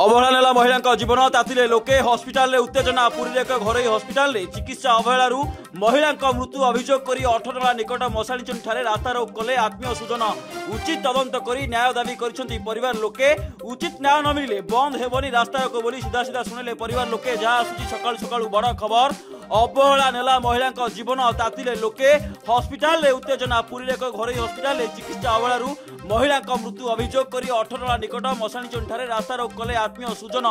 अवहेला नेला महिला जीवन तातिले लोके हस्पिटाल उत्तेजना पुरी एक घर हस्पिटाल चिकित्सा अवहेलू महिला मृत्यु अभियोग कर 18 निकट मशाणी ठारे रास्तारोक कले आत्मीय सुजन उचित तदंत कर न्याय दाबी कर परिवार लोके उचित न्याय न मिले बंद हेबनी रास्तारोक बोली सीधा सीधा शुणिले परिवार लोके जहाँ आसुची सकाळु सकाळु बड़ खबर अवहेला नेला महिला जीवन तातिले लोके हस्पिटाल उत्तेजना पुरी एक घर हस्पिटाल चिकित्सा अवहेलू महिला मृत्यु अभियोग कर 18 निकट मशाणी ठारे रास्तारोक कले आत्मीय सुजन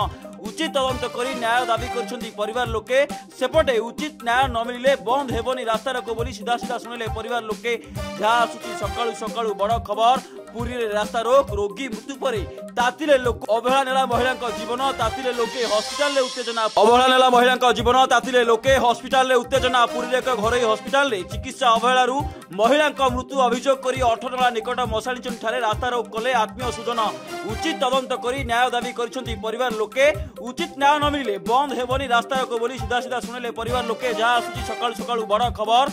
उचित तदंत कर न्याय दाबी कर परिवार लोके सेपटे उचित न्याय न मिले बंद हेबनी रास्तारोक बोली सीधा सीधा शुणिले परिवार लोके जहाँ आसुची सकाळु सकाळु बड़ खबर पुरी रे रास्तारोक रोगी मृत्यु पर तातिले लोक अवहेला नेला महिला जीवन तातिले लोके हस्पिटाल उत्तेजना अवहेला नेला महिला जीवन तातिले लोके हस्पिटाल उत्तेजना पुरी एक घर हस्पिटाल चिकित्सा अवहेलू महिला मृत्यु अभियोग कर 18 निकट मशाणी ठारे रास्तारोक कले आत्मीय सुजन उचित तदंत कर न्याय दाबी कर परिवार लोके उचित न्याय न मिले बंद हेबनी रास्तारोक बोली सीधा सीधा शुणिले परिवार लोके जहाँ आसुची सकाळु सकाळु बड़ खबर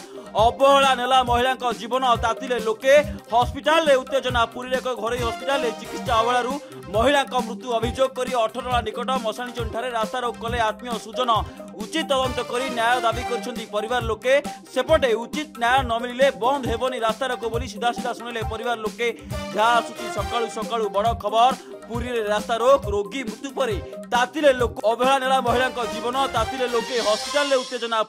अवहेला नेला महिला जीवन तातिले लोके हस्पिटाल उत्तेजना पुरी एक घर हस्पिटाल चिकित्सा अवहेलू महिला मृत्यु अभियोग कर 18 निकट मशाणी ठारे रास्तारोक कले आत्मीय सुजन उचित तदंत कर न्याय दाबी कर परिवार लोके सेपटे उचित न्याय न मिले बंद हेबनी रास्तारोक बोली सीधा सीधा शुणिले परिवार लोके जहाँ आसुची सकाळु सकाळु बड़ खबर पुरी रे रास्तारोक रोगी मृत्यु पर तातिले लोक अवहेला नेला महिला जीवन तातिले लोके हस्पिटाल उत्तेजना